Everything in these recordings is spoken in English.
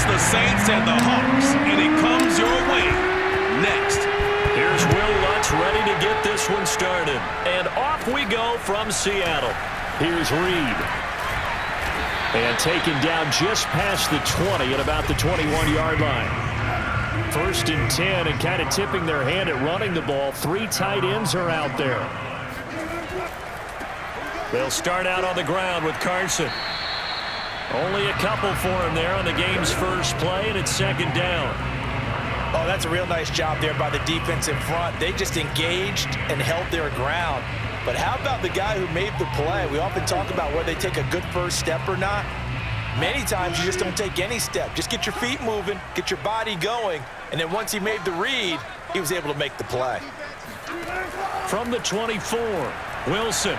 It's the Saints and the Hawks, and it comes your way next. Here's Will Lutz ready to get this one started. And off we go from Seattle. Here's Reed. And taken down just past the 20 at about the 21-yard line. First and 10, and kind of tipping their hand at running the ball. 3 tight ends are out there. They'll start out on the ground with Carson. Only a couple for him there on the game's first play, and it's second down. Oh, that's a real nice job there by the defense in front. They just engaged and held their ground. But how about the guy who made the play? We often talk about whether they take a good first step or not. Many times you just don't take any step. Just get your feet moving, get your body going, and then once he made the read, he was able to make the play. From the 24, Wilson.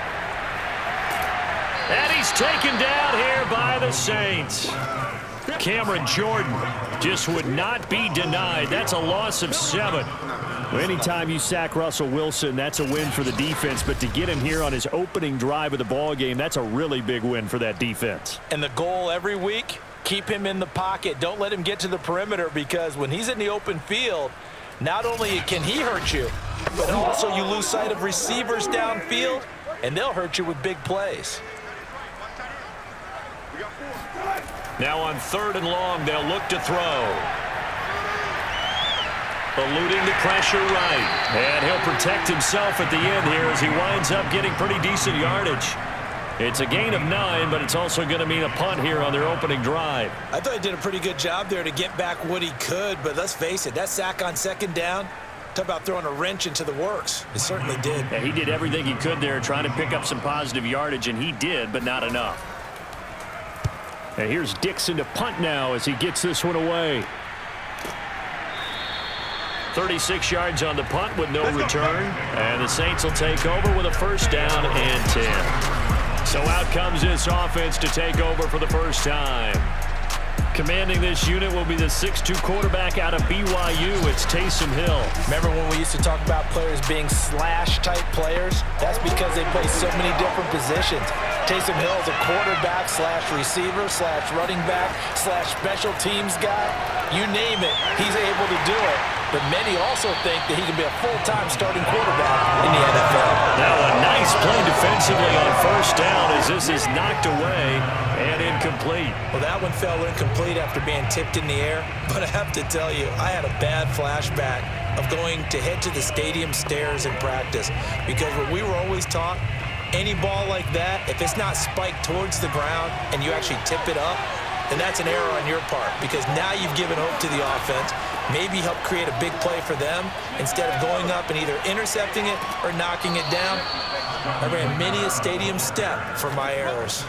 And he's taken down here by the Saints. Cameron Jordan just would not be denied. That's a loss of 7. Anytime you sack Russell Wilson, that's a win for the defense. But to get him here on his opening drive of the ball game, that's a really big win for that defense. And the goal every week, keep him in the pocket. Don't let him get to the perimeter, because when he's in the open field, not only can he hurt you, but also you lose sight of receivers downfield, and they'll hurt you with big plays. Now on 3rd and long, they'll look to throw. Eluding the pressure right. And he'll protect himself at the end here as he winds up getting pretty decent yardage. It's a gain of 9, but it's also going to mean a punt here on their opening drive. I thought he did a pretty good job there to get back what he could, but let's face it, that sack on 2nd down, talk about throwing a wrench into the works. He certainly did. Yeah, he did everything he could there trying to pick up some positive yardage, and he did, but not enough. And here's Dixon to punt now as he gets this one away. 36 yards on the punt with no return. And the Saints will take over with a 1st down and 10. So out comes this offense to take over for the first time. Commanding this unit will be the 6'2 quarterback out of BYU. It's Taysom Hill. Remember when we used to talk about players being slash-type players? That's because they play so many different positions. Taysom Hill is a quarterback slash receiver slash running back slash special teams guy. You name it, he's able to do it. But many also think that he can be a full-time starting quarterback in the NFL. Now a nice play defensively on 1st down as this is knocked away and incomplete. Well, that one fell incomplete after being tipped in the air. But I have to tell you, I had a bad flashback of going to head to the stadium stairs in practice. Because what we were always taught, any ball like that, if it's not spiked towards the ground and you actually tip it up, then that's an error on your part, because now you've given hope to the offense, maybe help create a big play for them instead of going up and either intercepting it or knocking it down. I ran many a stadium step for my errors.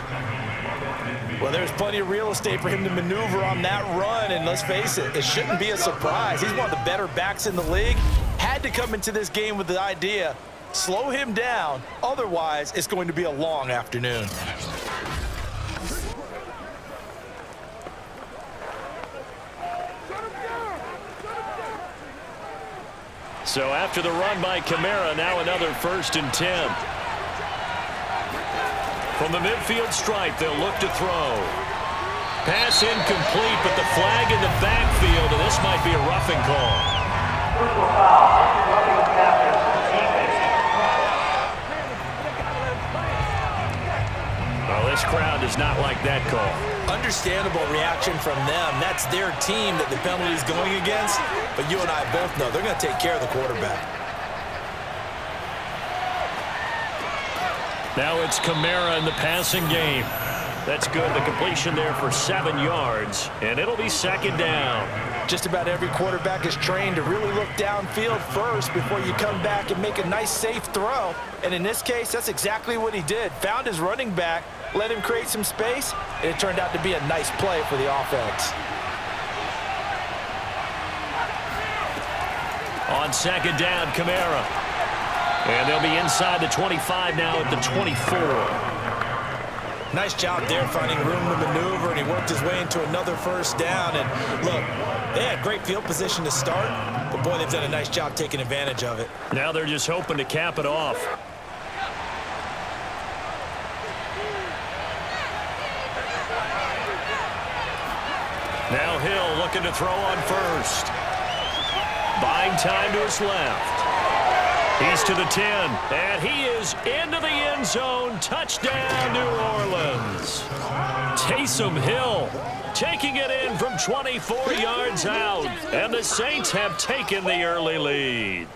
Well, there's plenty of real estate for him to maneuver on that run, and let's face it, it shouldn't be a surprise. He's one of the better backs in the league. Had to come into this game with the idea, slow him down, otherwise it's going to be a long afternoon. So after the run by Kamara, now another 1st and 10. From the midfield stripe, they'll look to throw. Pass incomplete, but the flag in the backfield, and this might be a roughing call. Well, this crowd does not like that call. Understandable reaction from them. That's their team that the penalty is going against. But you and I both know they're going to take care of the quarterback. Now it's Kamara in the passing game. That's good. The completion there for 7 yards. And it'll be 2nd down. Just about every quarterback is trained to really look downfield first before you come back and make a nice, safe throw. And in this case, that's exactly what he did. Found his running back, let him create some space, and it turned out to be a nice play for the offense. On 2nd down, Kamara. And they'll be inside the 25 now at the 24. Nice job there finding room to maneuver, and he worked his way into another 1st down. And look, they had great field position to start, but boy, they've done a nice job taking advantage of it. Now they're just hoping to cap it off. Now Hill looking to throw on first. Buying time to his left. He's to the 10, and he is into the end zone. Touchdown, New Orleans. Taysom Hill taking it in from 24 yards out, and the Saints have taken the early lead.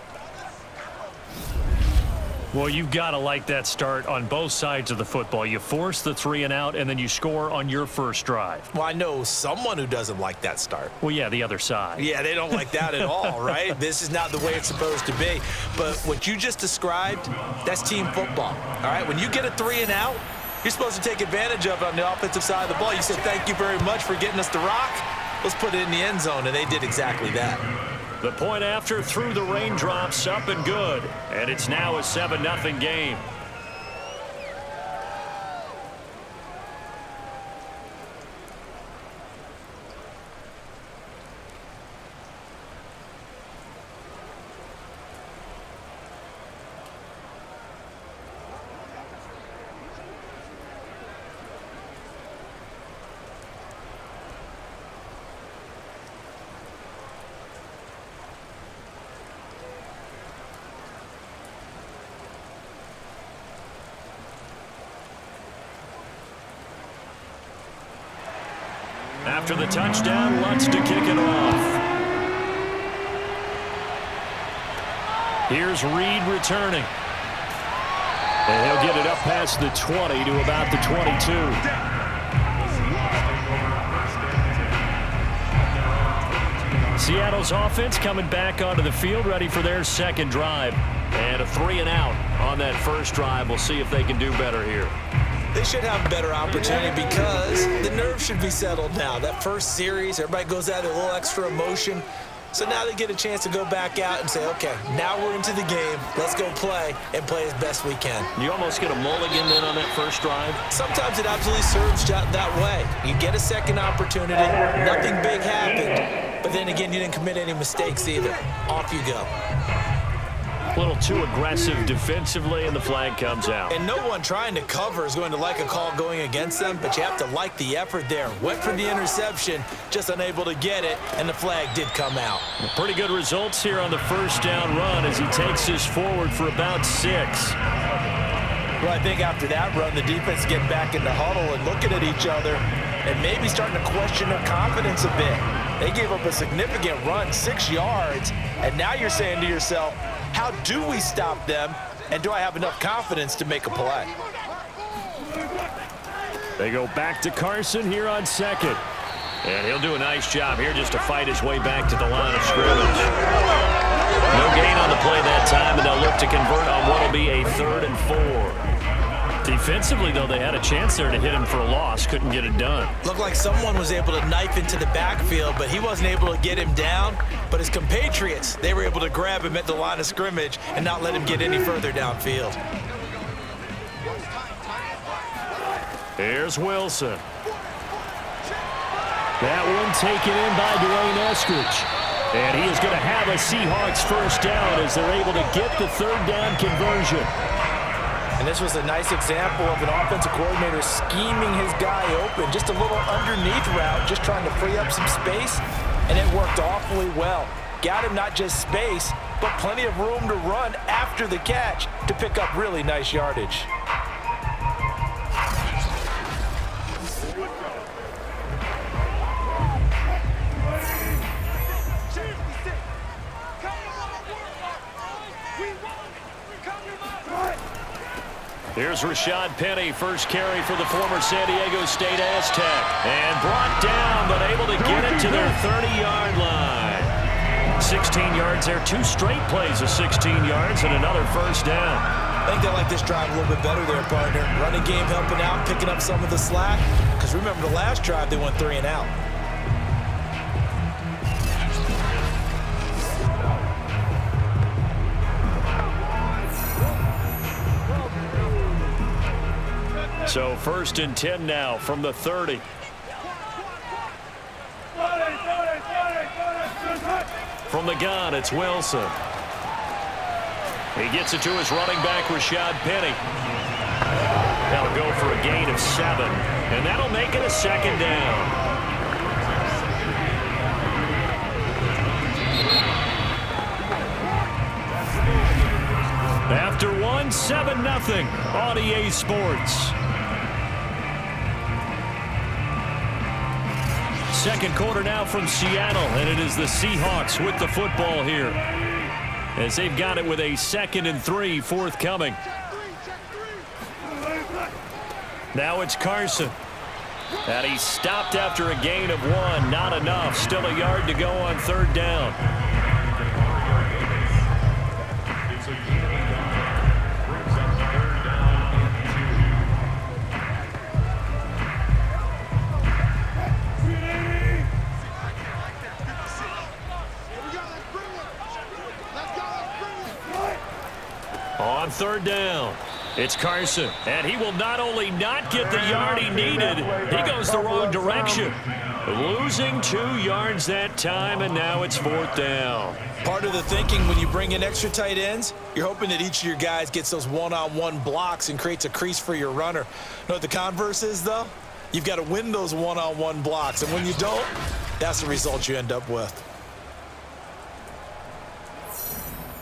Well, you've got to like that start on both sides of the football. You force the 3 and out, and then you score on your first drive. Well, I know someone who doesn't like that start. Well, yeah, the other side. Yeah, they don't like that at all, right? This is not the way it's supposed to be. But what you just described, that's team football, all right? When you get a 3 and out, you're supposed to take advantage of it on the offensive side of the ball. You said, thank you very much for getting us the rock. Let's put it in the end zone, and they did exactly that. The point after through the raindrops, up and good. And it's now a 7-0 game. After the touchdown, Lutz to kick it off. Here's Reed returning. And he'll get it up past the 20 to about the 22. Seattle's offense coming back onto the field, ready for their second drive. And a 3 and out on that first drive. We'll see if they can do better here. They should have a better opportunity because the nerves should be settled now. That first series, everybody goes out with a little extra emotion. So now they get a chance to go back out and say, okay, now we're into the game. Let's go play and play as best we can. You almost get a mulligan then on that first drive? Sometimes it absolutely serves that way. You get a second opportunity. Nothing big happened. But then again, you didn't commit any mistakes either. Off you go. A little too aggressive defensively, and the flag comes out. And no one trying to cover is going to like a call going against them, but you have to like the effort there. Went for the interception, just unable to get it, and the flag did come out. Pretty good results here on the first down run as he takes this forward for about 6. Well, I think after that run, the defense getting back in the huddle and looking at each other and maybe starting to question their confidence a bit. They gave up a significant run, 6 yards, and now you're saying to yourself, how do we stop them, and do I have enough confidence to make a play? They go back to Carson here on second. And he'll do a nice job here just to fight his way back to the line of scrimmage. No gain on the play that time, and they'll look to convert on what will be a 3rd and 4. Defensively, though, they had a chance there to hit him for a loss. Couldn't get it done. Looked like someone was able to knife into the backfield, but he wasn't able to get him down. But his compatriots, they were able to grab him at the line of scrimmage and not let him get any further downfield. Here's Wilson. That one taken in by Dwayne Eskridge. And he is going to have a Seahawks first down as they're able to get the 3rd down conversion. And this was a nice example of an offensive coordinator scheming his guy open. Just a little underneath route, just trying to free up some space, and it worked awfully well. Got him not just space, but plenty of room to run after the catch to pick up really nice yardage. Here's Rashad Penny, first carry for the former San Diego State Aztec. And brought down, but able to get it to their 30-yard line. 16 yards there, 2 straight plays of 16 yards and another first down. I think they like this drive a little bit better there, partner. Running game helping out, picking up some of the slack. Because remember the last drive, they went 3 and out. So 1st and 10 now from the 30. From the gun, it's Wilson. He gets it to his running back, Rashad Penny. That'll go for a gain of 7, and that'll make it a 2nd down. 7-0 on EA Sports. Second quarter now from Seattle, and it is the Seahawks with the football here, as they've got it with a 2nd and 3 forthcoming. Now it's Carson. And he stopped after a gain of 1. Not enough. Still a yard to go on 3rd down. On 3rd down, it's Carson, and he will not only not get the yard he needed, he goes the wrong direction. Losing 2 yards that time, and now it's 4th down. Part of the thinking when you bring in extra tight ends, you're hoping that each of your guys gets those one-on-one blocks and creates a crease for your runner. You know what the converse is, though? You've got to win those one-on-one blocks, and when you don't, that's the result you end up with.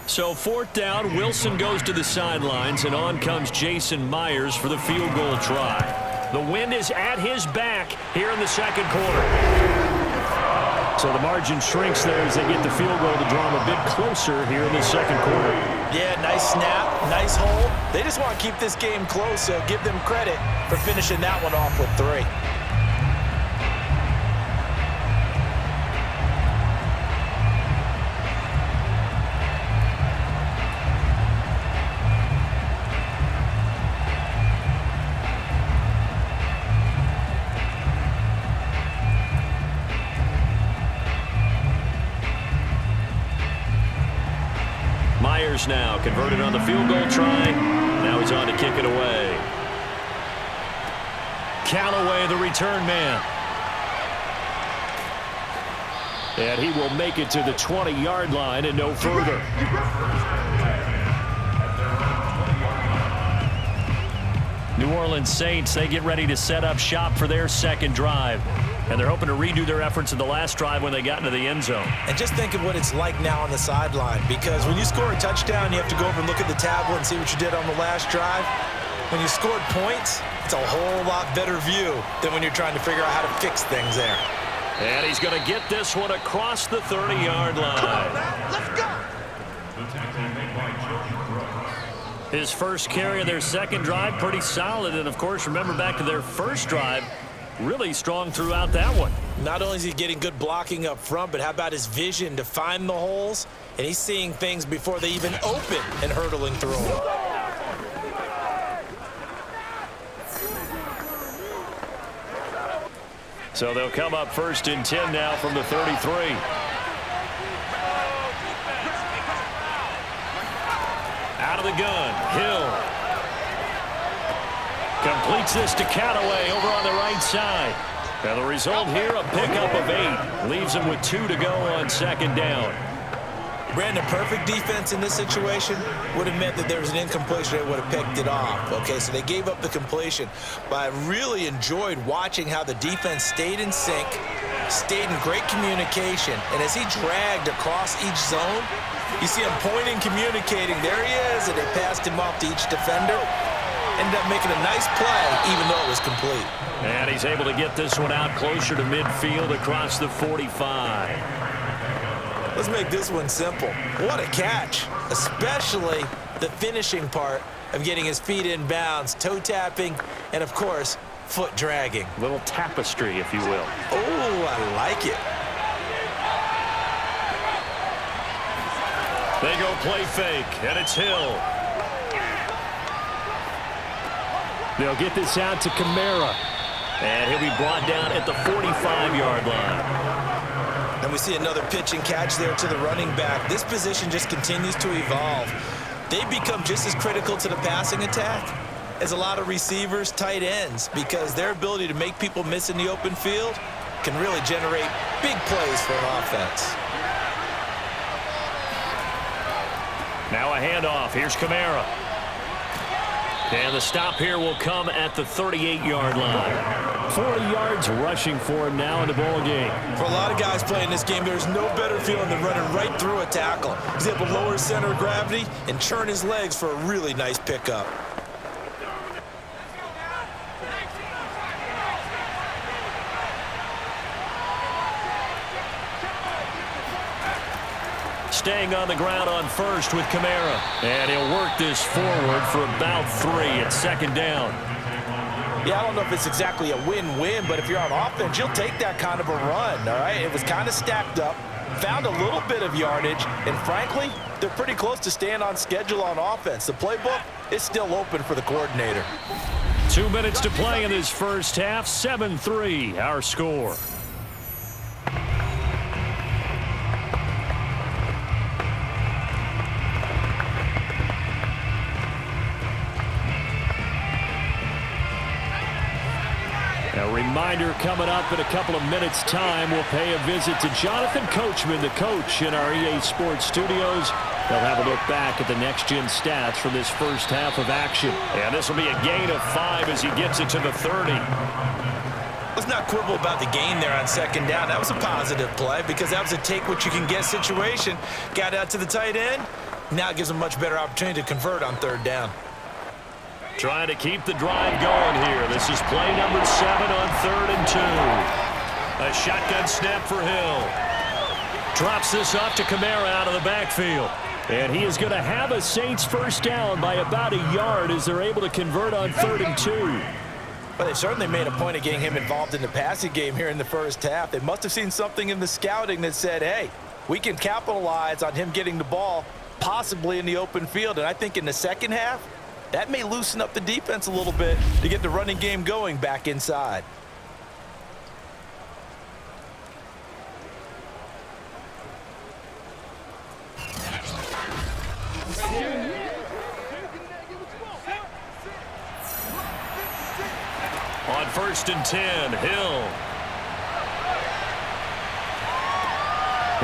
So 4th down, Wilson goes to the sidelines, and on comes Jason Myers for the field goal try. The wind is at his back here in the 2nd quarter. So the margin shrinks there as they get the field goal to draw them a bit closer here in the 2nd quarter. Yeah, nice snap, nice hold. They just want to keep this game close, so give them credit for finishing that one off with 3. Myers now converted on the field goal try. Now he's on to kick it away. Callaway, the return man. And he will make it to the 20-yard line and no further. New Orleans Saints, they get ready to set up shop for their 2nd drive. And they're hoping to redo their efforts in the last drive when they got into the end zone. And just think of what it's like now on the sideline, because when you score a touchdown, you have to go over and look at the tablet and see what you did on the last drive. When you scored points, it's a whole lot better view than when you're trying to figure out how to fix things there. And he's going to get this one across the 30-yard line. Come on, man. Let's go. His first carry of their 2nd drive, pretty solid. And, of course, remember back to their 1st drive, really strong throughout that one. Not only is he getting good blocking up front, but how about his vision to find the holes? And he's seeing things before they even open and hurdling through them. So they'll come up 1st and 10 now from the 33. Out of the gun, Hill. Completes this to Callaway over on the right side. And the result here, a pickup of 8. Leaves him with 2 to go on 2nd down. Brandon, perfect defense in this situation would have meant that there was an incompletion. They would have picked it off. Okay, so they gave up the completion. But I really enjoyed watching how the defense stayed in sync, stayed in great communication. And as he dragged across each zone, you see him pointing, communicating. There he is, and they passed him off to each defender. Ended up making a nice play, even though it was complete. And he's able to get this one out closer to midfield across the 45. Let's make this one simple. What a catch, especially the finishing part of getting his feet in bounds, toe tapping, and, of course, foot dragging. A little tapestry, if you will. Oh, I like it. They go play fake, and it's Hill. They'll get this out to Kamara. And he'll be brought down at the 45-yard line. And we see another pitch and catch there to the running back. This position just continues to evolve. They become just as critical to the passing attack as a lot of receivers, tight ends, because their ability to make people miss in the open field can really generate big plays for an offense. Now a handoff. Here's Kamara. And the stop here will come at the 38-yard line. 40 yards rushing for him now in the ball game. For a lot of guys playing this game, there's no better feeling than running right through a tackle. He's able to lower his center of gravity and churn his legs for a really nice pickup. Staying on the ground on first with Kamara. And he'll work this forward for about 3 at second down. Yeah, I don't know if it's exactly a win-win, but if you're on offense, you'll take that kind of a run, all right? It was kind of stacked up, found a little bit of yardage, and frankly, they're pretty close to staying on schedule on offense. The playbook is still open for the coordinator. 2 minutes to play in this first half. 7-3, our score. A reminder coming up in a couple of minutes' time. We'll pay a visit to Jonathan Coachman, the coach in our EA Sports studios. They'll have a look back at the next-gen stats from this first half of action. And this will be a gain of 5 as he gets it to the 30. Let's not quibble about the gain there on second down. That was a positive play because that was a take-what-you-can-get situation. Got out to the tight end. Now it gives them a much better opportunity to convert on third down. Trying to keep the drive going here. This is play number 7 on 3rd and 2. A shotgun snap for Hill. Drops this off to Kamara out of the backfield. And he is going to have a Saints first down by about a yard as they're able to convert on 3rd and 2. Well, they certainly made a point of getting him involved in the passing game here in the first half. They must have seen something in the scouting that said, hey, we can capitalize on him getting the ball possibly in the open field. And I think in the second half, that may loosen up the defense a little bit to get the running game going back inside. On 1st and 10, Hill.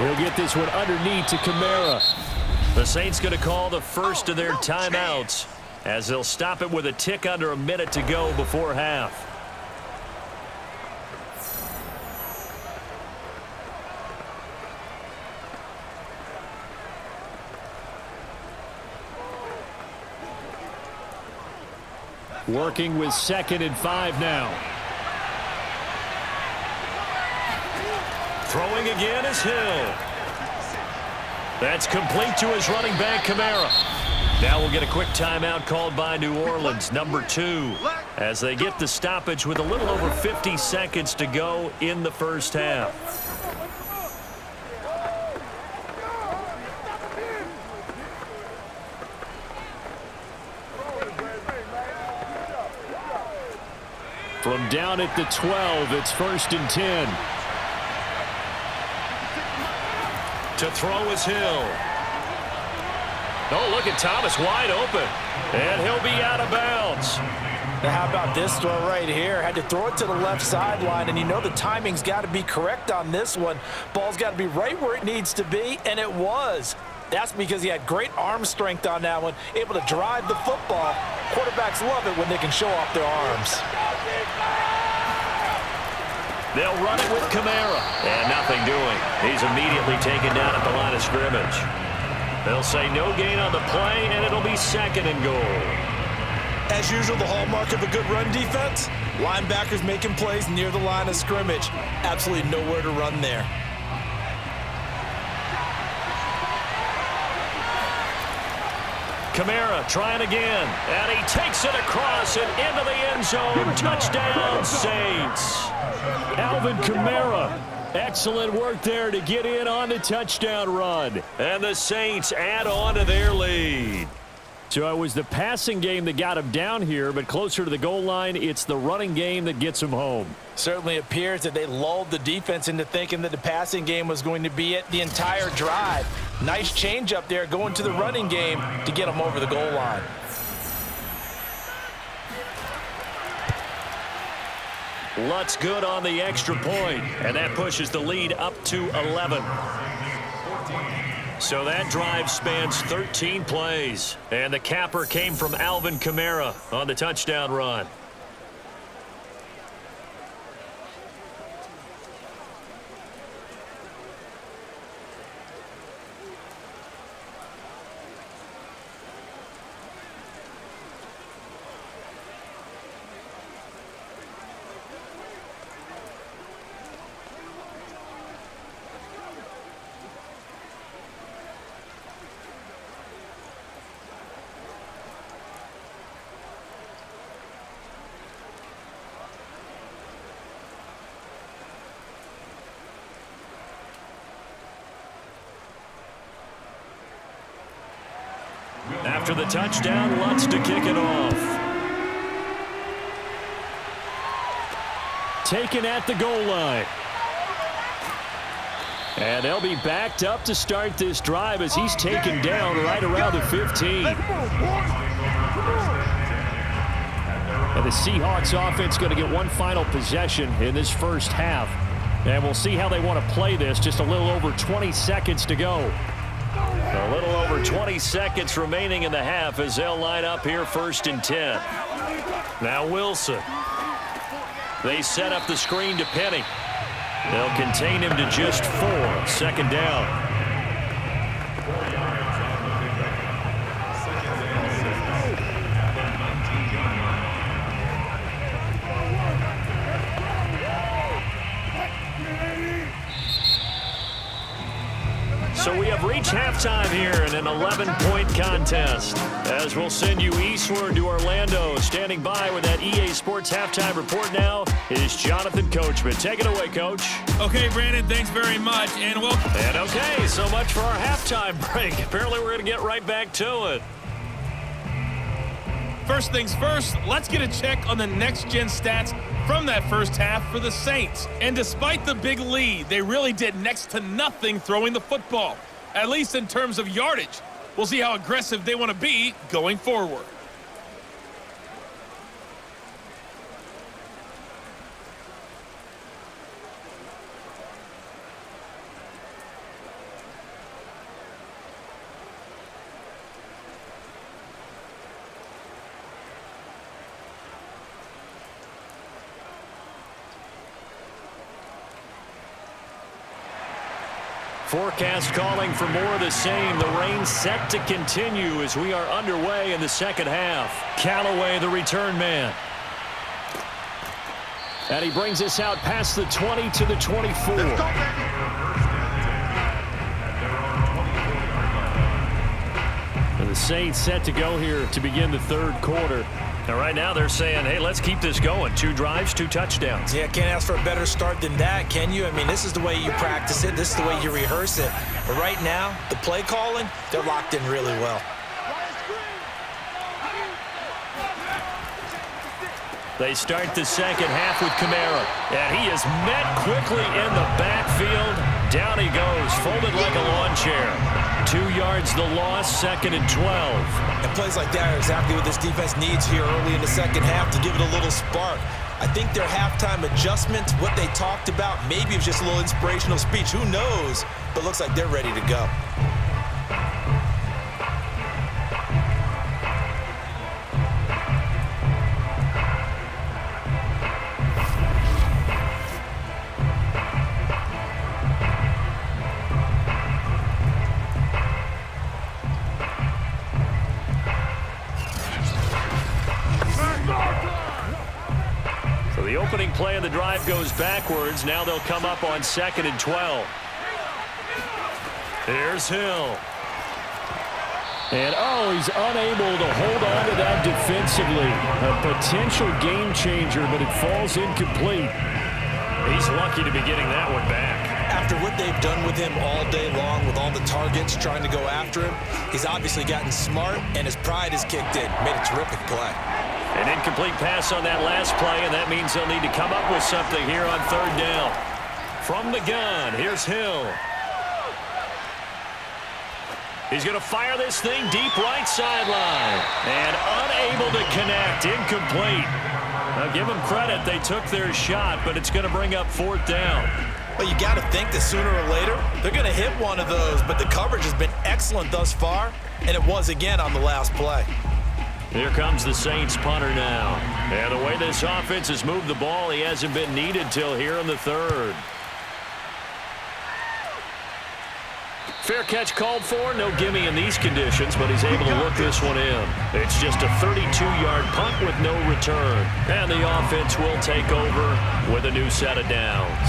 He'll get this one underneath to Kamara. The Saints going to call the first of their timeouts, as they'll stop it with a tick under a minute to go before half. Working with 2nd and 5 now. Throwing again is Hill. That's complete to his running back, Kamara. Now we'll get a quick timeout called by New Orleans, number 2, as they get the stoppage with a little over 50 seconds to go in the first half. From down at the 12, it's 1st and 10. To throw is Hill. Oh, look at Thomas wide open. And he'll be out of bounds. Now, how about this throw right here? Had to throw it to the left sideline, and you know the timing's got to be correct on this one. Ball's got to be right where it needs to be, and it was. That's because he had great arm strength on that one, able to drive the football. Quarterbacks love it when they can show off their arms. They'll run it with Kamara. And nothing doing. He's immediately taken down at the line of scrimmage. They'll say no gain on the play, and it'll be 2nd and goal. As usual, the hallmark of a good run defense, linebackers making plays near the line of scrimmage. Absolutely nowhere to run there. Kamara trying again, and he takes it across and into the end zone. Touchdown, Saints. Alvin Kamara, excellent work there to get in on the touchdown run. And the Saints add on to their lead. So it was the passing game that got him down here, but closer to the goal line, it's the running game that gets him home. Certainly appears that they lulled the defense into thinking that the passing game was going to be it the entire drive. Nice change up there going to the running game to get them over the goal line. Lutz good on the extra point, and that pushes the lead up to 11. So that drive spans 13 plays. And the capper came from Alvin Kamara on the touchdown run. After the touchdown, Lutz to kick it off. Taken at the goal line. And they'll be backed up to start this drive as he's taken down right around the 15. And the Seahawks offense going to get one final possession in this first half. And we'll see how they want to play this. Just a little over 20 seconds to go. A little over 20 seconds remaining in the half as they'll line up here 1st and 10. Now Wilson. They set up the screen to Penny. They'll contain him to just 4. 2nd down. So we have reached halftime here in an 11-point contest. As we'll send you eastward to Orlando. Standing by with that EA Sports halftime report now is Jonathan Coachman. Take it away, Coach. Okay, Brandon, thanks very much, and welcome. And okay, so much for our halftime break. Apparently we're going to get right back to it. First things first, let's get a check on the next-gen stats from that first half for the Saints. And despite the big lead, they really did next to nothing throwing the football, at least in terms of yardage. We'll see how aggressive they want to be going forward. Forecast calling for more of the same. The rain set to continue as we are underway in the second half. Callaway, the return man. And he brings us out past the 20 to the 24. And the Saints set to go here to begin the third quarter. And right now they're saying, hey, let's keep this going. 2 drives, 2 touchdowns. Yeah, can't ask for a better start than that, can you? I mean, this is the way you practice it. This is the way you rehearse it. But right now, the play calling, they're locked in really well. They start the second half with Kamara. And he is met quickly in the backfield. Down he goes, folded like a lawn chair. 2 yards the loss, 2nd and 12. And plays like that are exactly what this defense needs here early in the second half to give it a little spark. I think their halftime adjustment, what they talked about, maybe it was just a little inspirational speech. Who knows? But looks like they're ready to go. The opening play of the drive goes backwards. Now they'll come up on 2nd and 12. Here's Hill. And, he's unable to hold on to that defensively. A potential game changer, but it falls incomplete. He's lucky to be getting that one back. After what they've done with him all day long, with all the targets trying to go after him, he's obviously gotten smart, and his pride has kicked in. Made a terrific play. An incomplete pass on that last play, and that means they'll need to come up with something here on 3rd down. From the gun, here's Hill. He's going to fire this thing deep right sideline. And unable to connect, incomplete. Now give them credit, they took their shot, but it's going to bring up 4th down. Well, you got to think that sooner or later, they're going to hit one of those, but the coverage has been excellent thus far, and it was again on the last play. Here comes the Saints punter now. And the way this offense has moved the ball, he hasn't been needed till here in the third. Fair catch called for. No gimme in these conditions, but he's able to look this one in. It's just a 32-yard punt with no return. And the offense will take over with a new set of downs.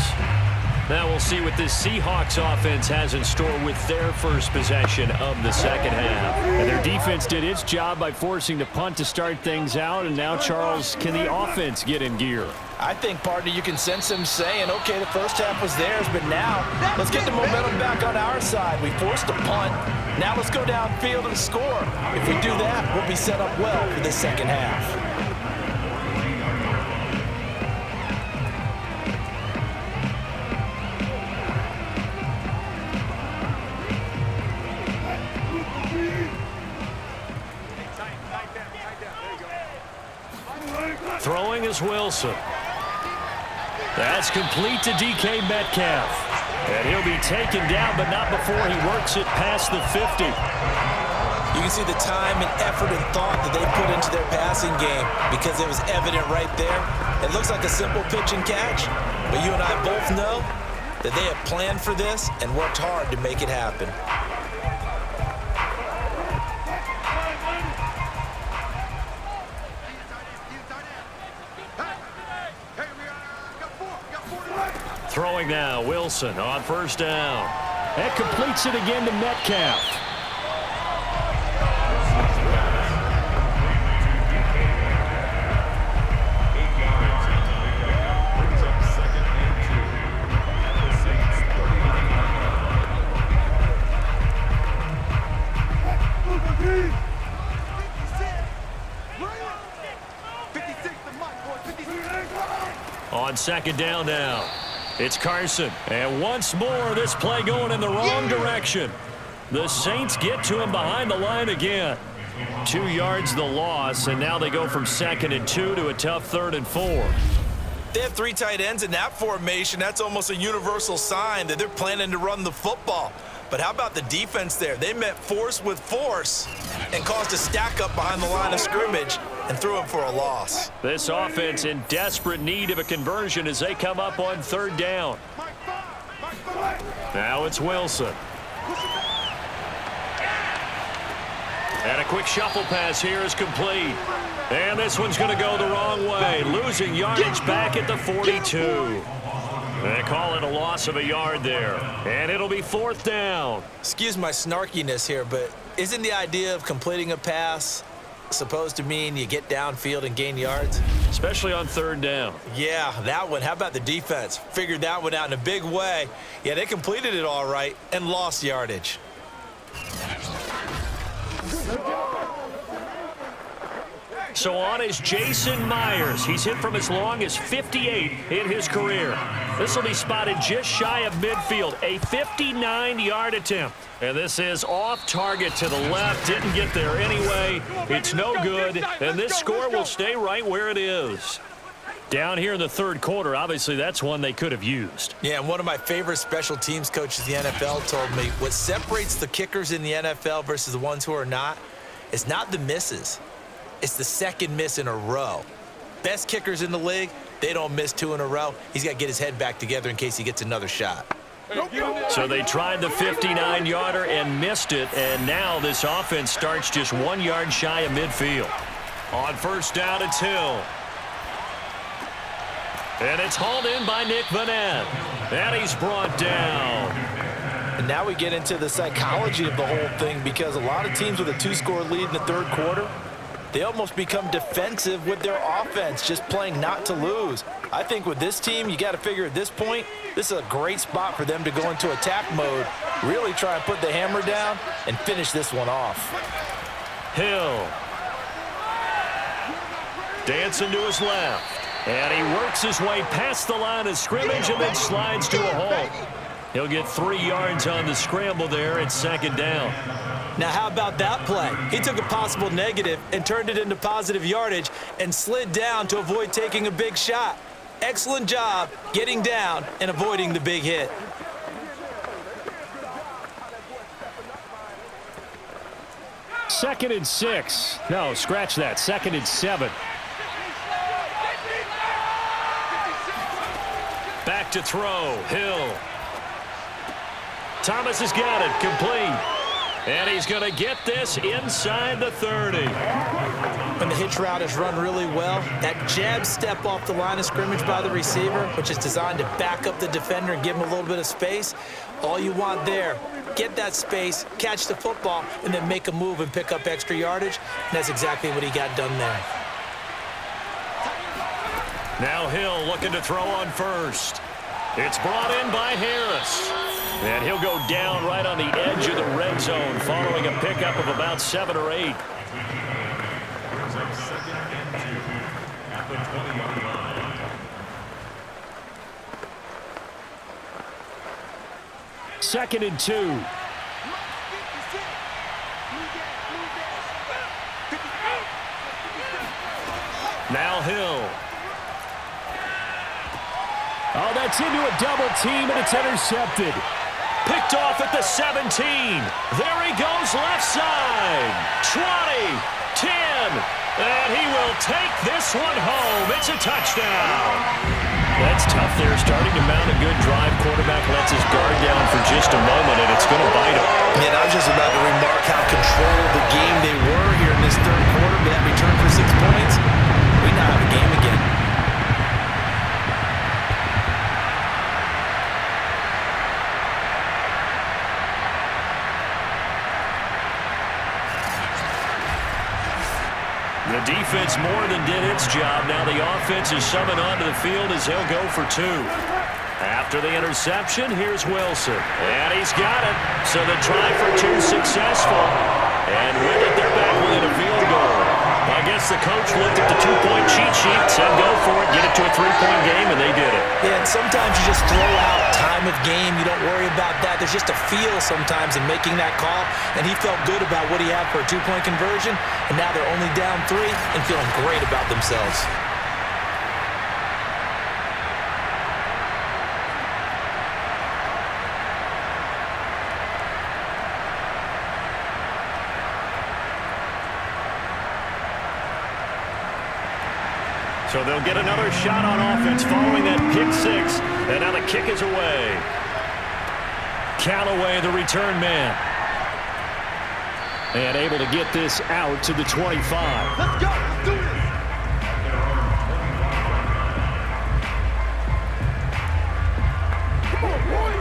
Now we'll see what this Seahawks offense has in store with their first possession of the second half. And their defense did its job by forcing the punt to start things out. And now, Charles, can the offense get in gear? I think, partner, you can sense them saying, okay, the first half was theirs, but now let's get the momentum back on our side. We forced a punt. Now let's go downfield and score. If we do that, we'll be set up well for the second half. Throwing is Wilson. That's complete to DK Metcalf. And he'll be taken down, but not before he works it past the 50. You can see the time and effort and thought that they put into their passing game because it was evident right there. It looks like a simple pitch and catch, but you and I both know that they have planned for this and worked hard to make it happen. Throwing now, Wilson on first down. That completes it again to Metcalf. On second down now. It's Carson, and once more this play going in the wrong direction. The Saints get to him behind the line again. 2 yards the loss, and now they go from 2nd and 2 to a tough 3rd and 4. They have 3 tight ends in that formation. That's almost a universal sign that they're planning to run the football. But how about the defense there? They met force with force and caused a stack up behind the line of scrimmage and threw him for a loss. This offense in desperate need of a conversion as they come up on 3rd down. Now it's Wilson. And a quick shuffle pass here is complete. And this one's going to go the wrong way, losing yardage back at the 42. They call it a loss of a yard there. And it'll be 4th down. Excuse my snarkiness here, but isn't the idea of completing a pass supposed to mean you get downfield and gain yards? Especially on 3rd down. Yeah, that one. How about the defense? Figured that one out in a big way. Yeah, they completed it all right and lost yardage. So on is Jason Myers. He's hit from as long as 58 in his career. This will be spotted just shy of midfield. A 59-yard attempt. And this is off target to the left. Didn't get there anyway. It's no good. And this score will stay right where it is. Down here in the 3rd quarter, obviously that's one they could have used. Yeah, and one of my favorite special teams coaches in the NFL told me what separates the kickers in the NFL versus the ones who are not is not the misses. It's the 2nd miss in a row. Best kickers in the league, they don't miss 2 in a row. He's got to get his head back together in case he gets another shot. So they tried the 59-yarder and missed it, and now this offense starts just 1 yard shy of midfield. On first down, it's Hill. And it's hauled in by Nick Vanette. And he's brought down. And now we get into the psychology of the whole thing because a lot of teams with a 2-score lead in the 3rd quarter, they almost become defensive with their offense, just playing not to lose. I think with this team, you got to figure at this point, this is a great spot for them to go into attack mode, really try and put the hammer down and finish this one off. Hill. Dancing to his left. And he works his way past the line of scrimmage and then slides to a halt. He'll get 3 yards on the scramble there at 2nd down. Now, how about that play? He took a possible negative and turned it into positive yardage and slid down to avoid taking a big shot. Excellent job getting down and avoiding the big hit. Second and 6. No, scratch that. Second and 7. Back to throw. Hill. Thomas has got it. Complete. And he's going to get this inside the 30. When the hitch route is run really well, that jab step off the line of scrimmage by the receiver, which is designed to back up the defender and give him a little bit of space, all you want there, get that space, catch the football, and then make a move and pick up extra yardage. And that's exactly what he got done there. Now Hill looking to throw on first. It's brought in by Harris. And he'll go down right on the edge of the red zone following a pickup of about 7 or 8. Second and 2. Now Hill. Oh, that's into a double team, and it's intercepted. Picked off at the 17. There he goes left side. 20, 10, and he will take this one home. It's a touchdown. That's tough there. Starting to mount a good drive. Quarterback lets his guard down for just a moment, and it's going to bite him. Man, I was just about to remark how controlled the game they were here in this third quarter, but that return for 6 points, we now have a game again. The defense more than did its job. Now the offense is summoned onto the field as he'll go for 2. After the interception, here's Wilson. And he's got it. So the try for 2 successful. And with it, they're back within a field goal. I guess the coach looked at the 2-point cheat sheet, said go for it, get it to a 3-point game, and they did it. Yeah, and sometimes you just throw out time of game. You don't worry about that. There's just a feel sometimes in making that call, and he felt good about what he had for a 2-point conversion, and now they're only down 3 and feeling great about themselves. So they'll get another shot on offense following that pick 6. And now the kick is away. Callaway, the return man. And able to get this out to the 25. Let's go. Let's do this.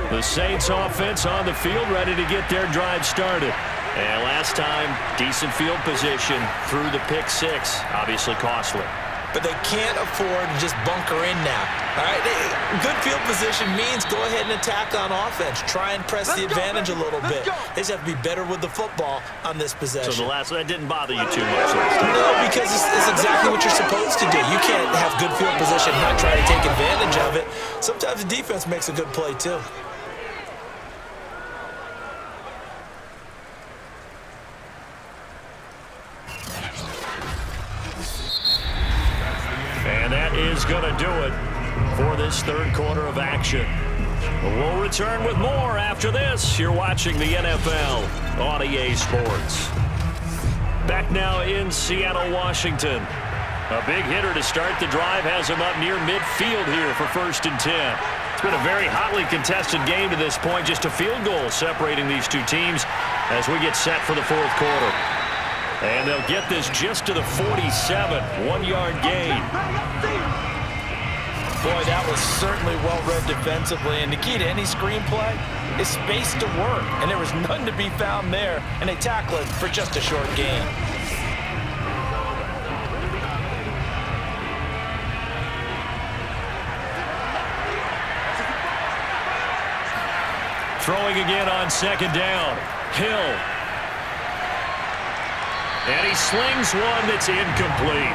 The Saints offense on the field ready to get their drive started. And last time, decent field position through the pick 6. Obviously costly. But they can't afford to just bunker in now. All right, good field position means go ahead and attack on offense. Try and press the advantage a little bit. They just have to be better with the football on this possession. So the last that didn't bother you too much last time. No, because it's exactly what you're supposed to do. You can't have good field position and not try to take advantage of it. Sometimes the defense makes a good play too. And that is going to do it for this third quarter of action. We'll return with more after this. You're watching the NFL on EA Sports. Back now in Seattle, Washington. A big hitter to start the drive has him up near midfield here for 1st and 10. It's been a very hotly contested game to this point. Just a field goal separating these two teams as we get set for the fourth quarter. And they'll get this just to the 47, 1-yard gain. Boy, that was certainly well-read defensively. And the key to any screenplay is space to work. And there was none to be found there. And they tackle it for just a short gain. Throwing again on 2nd down. Hill. And he slings one that's incomplete.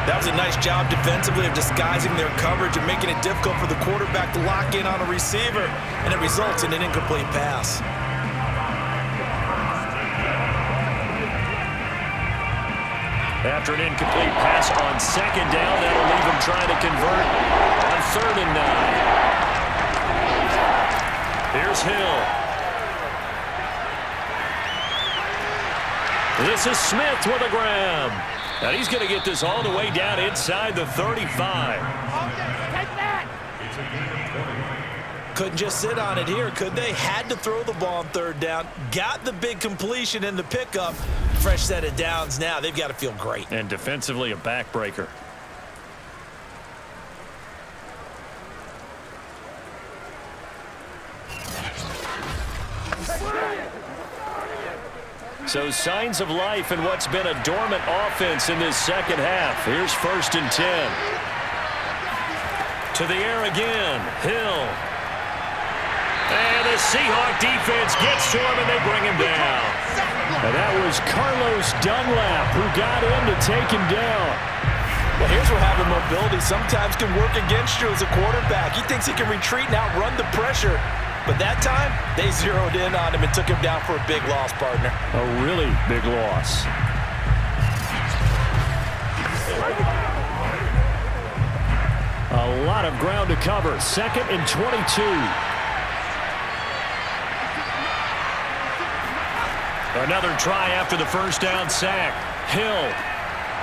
That was a nice job defensively of disguising their coverage and making it difficult for the quarterback to lock in on a receiver, and it results in an incomplete pass. After an incomplete pass on 2nd down, that'll leave him trying to convert on 3rd and 9. Here's Hill. This is Smith with a grab. And he's going to get this all the way down inside the 35. Couldn't just sit on it here, could they? Had to throw the ball on 3rd down. Got the big completion in the pickup. Fresh set of downs now. They've got to feel great. And defensively, a backbreaker. So signs of life in what's been a dormant offense in this second half. Here's 1st and 10. To the air again. Hill. And the Seahawk defense gets to him, and they bring him down. And that was Carlos Dunlap who got in to take him down. Well, here's where having mobility sometimes can work against you as a quarterback. He thinks he can retreat and outrun the pressure. But that time, they zeroed in on him and took him down for a big loss, partner. A really big loss. A lot of ground to cover. 2nd and 22. Another try after the 1st down sack. Hill.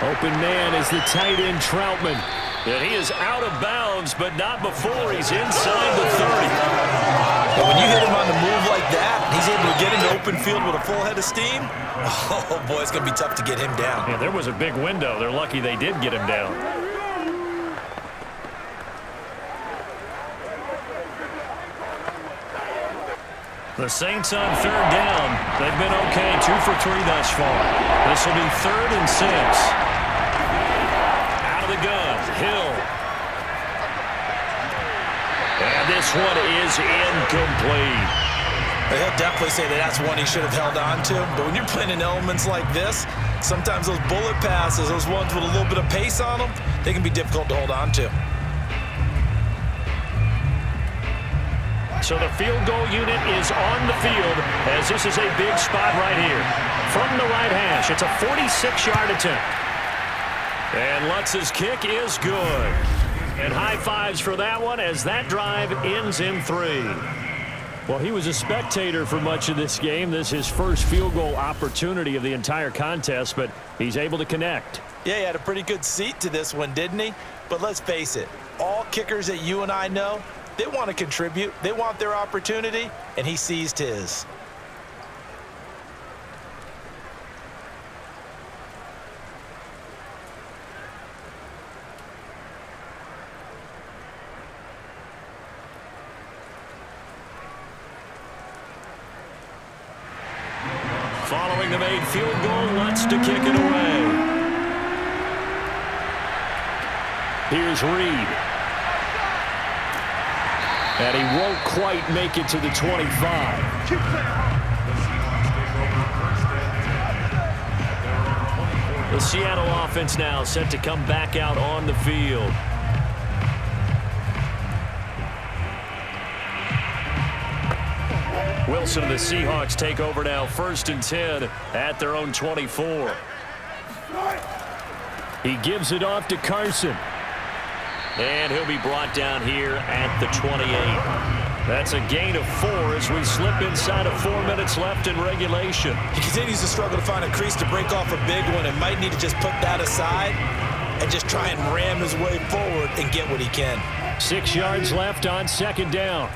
Open man is the tight end Troutman. And he is out of bounds, but not before he's inside the 30. But when you hit him on the move like that, he's able to get into open field with a full head of steam. Oh, boy, it's going to be tough to get him down. Yeah, there was a big window. They're lucky they did get him down. The Saints on 3rd down. They've been okay, 2 for 3 thus far. This will be 3rd and 6. Out of the gun, Hill. And this one is incomplete. He'll definitely say that that's one he should have held on to. But when you're playing in elements like this, sometimes those bullet passes, those ones with a little bit of pace on them, they can be difficult to hold on to. So the field goal unit is on the field as this is a big spot right here. From the right hash, it's a 46-yard attempt. And Lutz's kick is good. And high fives for that one as that drive ends in 3. Well, he was a spectator for much of this game. This is his first field goal opportunity of the entire contest, but he's able to connect. Yeah, he had a pretty good seat to this one, didn't he? But let's face it, all kickers that you and I know, they want to contribute. They want their opportunity, and he seized his. Following the made field goal, Lutz to kick it away. Here's Reed. And he won't quite make it to the 25. The Seattle offense now set to come back out on the field. Wilson and the Seahawks take over now, 1st and 10 at their own 24. He gives it off to Carson. And he'll be brought down here at the 28. That's a gain of 4 as we slip inside of 4 minutes left in regulation. He continues to struggle to find a crease to break off a big one and might need to just put that aside and just try and ram his way forward and get what he can. 6 yards left on 2nd down.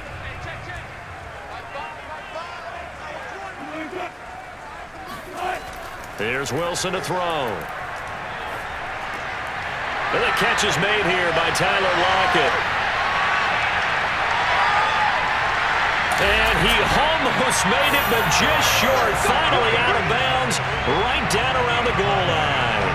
Here's Wilson to throw. And the catch is made here by Tyler Lockett. And he almost made it, but just short. Finally out of bounds, right down around the goal line.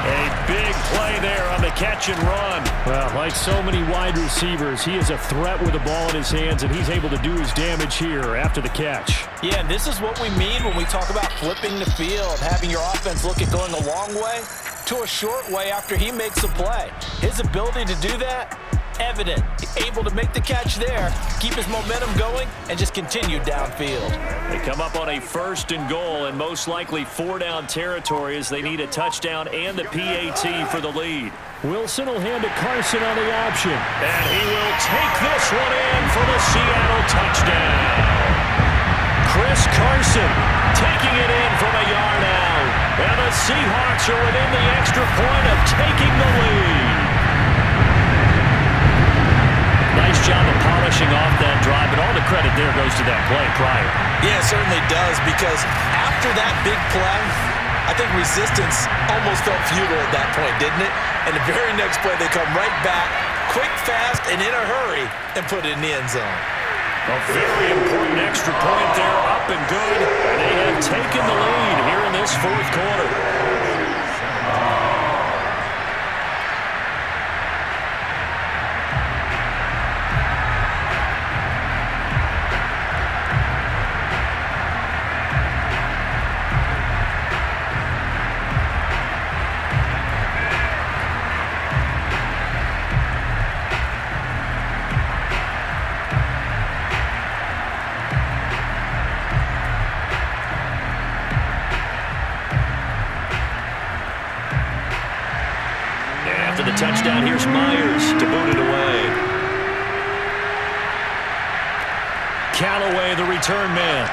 A big play there on the catch and run. Well, like so many wide receivers, he is a threat with the ball in his hands, and he's able to do his damage here after the catch. Yeah, and this is what we mean when we talk about flipping the field, having your offense look at going a long way to a short way after he makes a play. His ability to do that, evident. Able to make the catch there, keep his momentum going, and just continue downfield. They come up on a 1st and goal, and most likely 4-down territory as they need a touchdown and the PAT for the lead. Wilson will hand to Carson on the option. And he will take this one in for the Seattle touchdown. Chris Carson taking it in from a yard out. And the Seahawks are within the extra point of taking the lead. Nice job of polishing off that drive, but all the credit there goes to that play prior. Yeah, it certainly does, because after that big play, I think resistance almost felt futile at that point, didn't it? And the very next play, they come right back, quick, fast, and in a hurry, and put it in the end zone. A very important extra point there, up and good. And they have taken the lead here in this 4th quarter. Touchdown, here's Myers to boot it away. Callaway, the return man.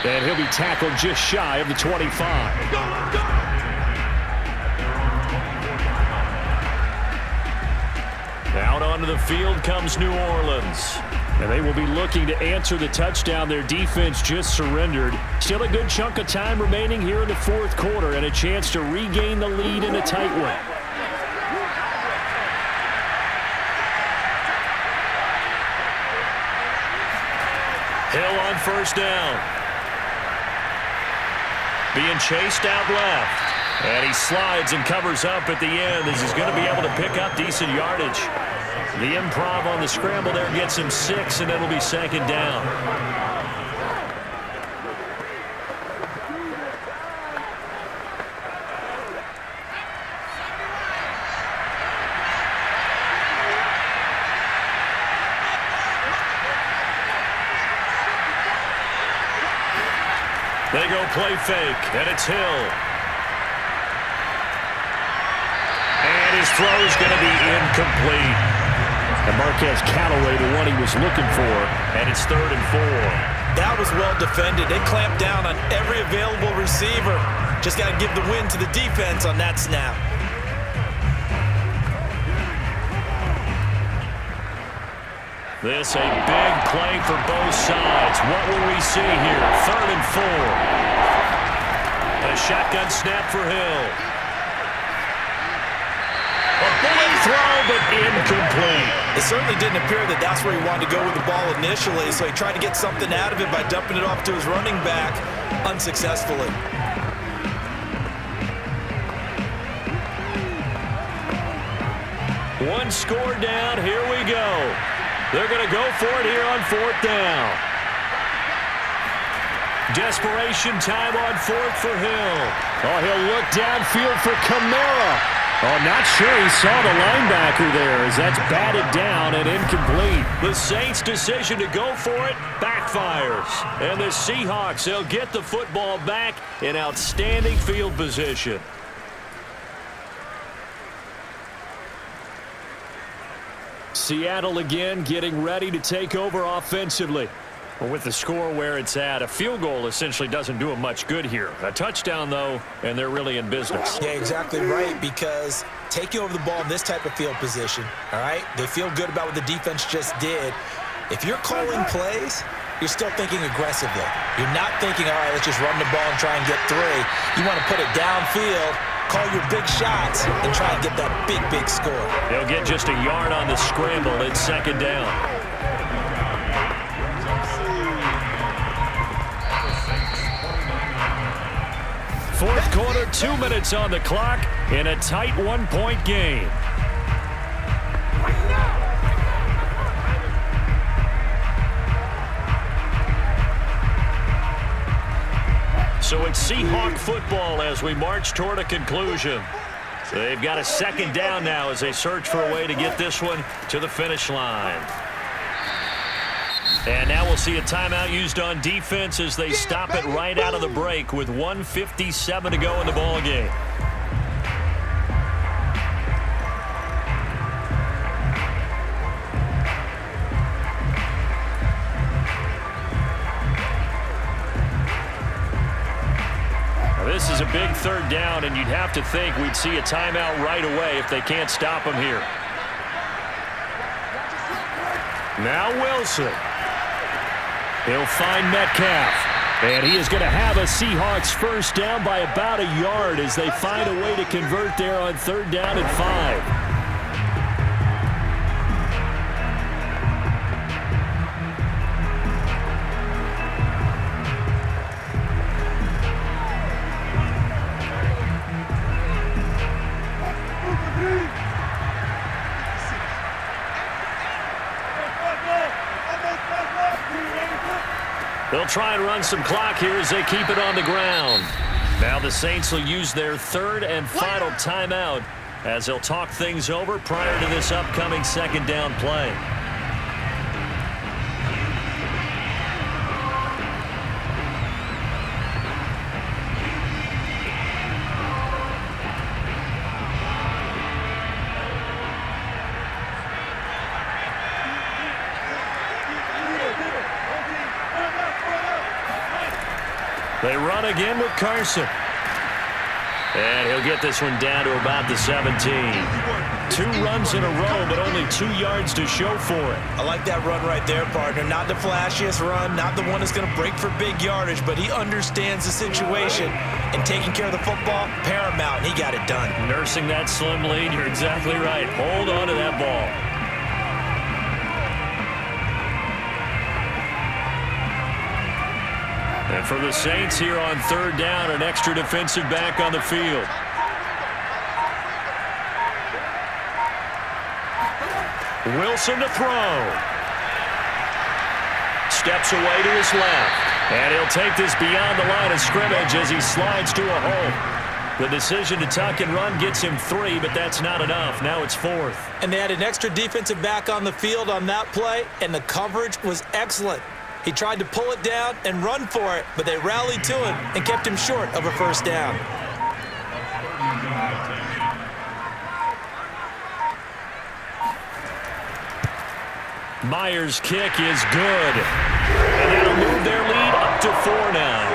And he'll be tackled just shy of the 25. Out onto the field comes New Orleans. And they will be looking to answer the touchdown their defense just surrendered. Still a good chunk of time remaining here in the 4th quarter and a chance to regain the lead in a tight one. Hill on 1st down. Being chased out left. And he slides and covers up at the end as he's going to be able to pick up decent yardage. The improv on the scramble there gets him 6, and it'll be 2nd down. They go play fake, and it's Hill. And his throw's going to be incomplete. And Marquez Callaway, the one he was looking for, and it's 3rd and 4. That was well defended. They clamped down on every available receiver. Just got to give the win to the defense on that snap. This a big play for both sides. What will we see here? 3rd and 4. A shotgun snap for Hill. A bullet throw, but incomplete. It certainly didn't appear that that's where he wanted to go with the ball initially, so he tried to get something out of it by dumping it off to his running back unsuccessfully. One score down. Here we go. They're going to go for it here on 4th down. Desperation time on 4th for Hill. Oh, he'll look downfield for Kamara. Oh, not sure he saw the linebacker there as that's batted down and incomplete. The Saints' decision to go for it backfires. And the Seahawks, they'll get the football back in outstanding field position. Seattle again getting ready to take over offensively. Well, with the score where it's at, a field goal essentially doesn't do them much good here. A touchdown, though, and they're really in business. Yeah, exactly right, because taking over the ball in this type of field position, all right, they feel good about what the defense just did. If you're calling plays, you're still thinking aggressively. You're not thinking, all right, let's just run the ball and try and get 3. You want to put it downfield, call your big shots, and try and get that big, big score. They'll get just a yard on the scramble. It's 2nd down. Fourth quarter, 2 minutes on the clock in a tight 1-point game. So it's Seahawk football as we march toward a conclusion. They've got a second down now as they search for a way to get this one to the finish line. And now we'll see a timeout used on defense as they stop it right out of the break with 1:57 to go in the ballgame. This is a big third down, and you'd have to think we'd see a timeout right away if they can't stop him here. Now Wilson. He'll find Metcalf. And he is going to have a Seahawks first down by about a yard as they find a way to convert there on third down and 5. They'll try and run some clock here as they keep it on the ground. Now the Saints will use their third and final timeout as they'll talk things over prior to this upcoming second down play. They run again with Carson. And he'll get this one down to about the 17. 2 runs in a row, but only 2 yards to show for it. I like that run right there, partner. Not the flashiest run, not the one that's going to break for big yardage, but he understands the situation. And taking care of the football, paramount, and he got it done. Nursing that slim lead, you're exactly right. Hold on to that ball. And for the Saints here on third down, an extra defensive back on the field. Wilson to throw. Steps away to his left. And he'll take this beyond the line of scrimmage as he slides to a hole. The decision to tuck and run gets him 3, but that's not enough. Now it's 4th. And they had an extra defensive back on the field on that play, and the coverage was excellent. He tried to pull it down and run for it, but they rallied to him and kept him short of a first down. Myers' kick is good. And that'll move their lead up to 4 now.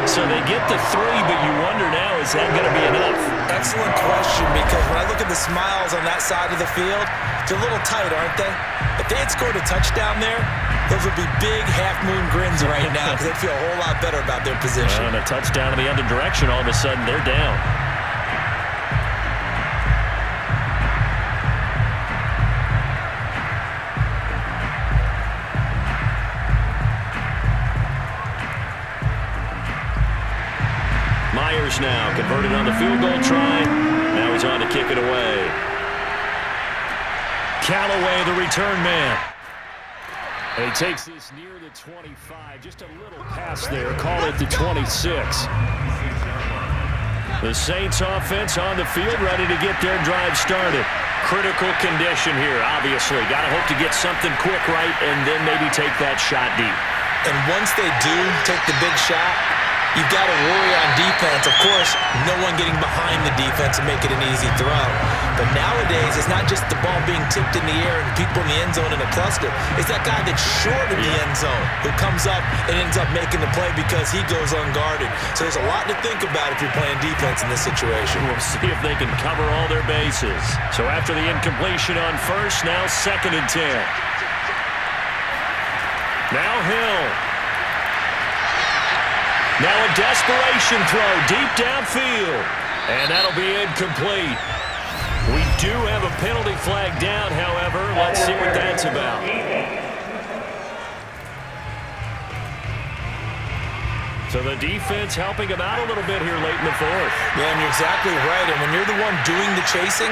So they get the 3, but you wonder now, is that going to be enough? Excellent question, because when I look at the smiles on that side of the field, they're a little tight, aren't they? If they had scored a touchdown there, those would be big half-moon grins right now because they'd feel a whole lot better about their position. And a touchdown in the other direction, all of a sudden they're down. Myers now converted on the field goal try. Now he's on to kick it away. Callaway, the return man. And he takes this near the 25. Just a little pass there. Call it the 26. The Saints offense on the field, ready to get their drive started. Critical condition here, obviously. Got to hope to get something quick right and then maybe take that shot deep. And once they do take the big shot, you've got to worry on defense. Of course, no one getting behind the defense and make it an easy throw. But nowadays, it's not just the ball being tipped in the air and people in the end zone in a cluster. It's that guy that's short of the end zone who comes up and ends up making the play because he goes unguarded. So there's a lot to think about if you're playing defense in this situation. We'll see if they can cover all their bases. So after the incompletion on first, now 2nd and 10. Now Hill. Now a desperation throw deep downfield. And that'll be incomplete. We do have a penalty flag down, however. Let's see what that's about. So the defense helping him out a little bit here late in the 4th. Yeah, and you're exactly right. And when you're the one doing the chasing,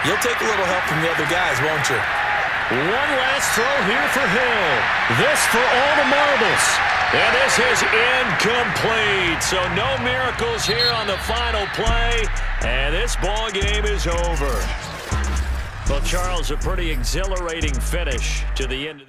you'll take a little help from the other guys, won't you? One last throw here for Hill. This for all the marbles. And this is incomplete. So no miracles here on the final play. And this ball game is over. Well, Charles, a pretty exhilarating finish to the end of the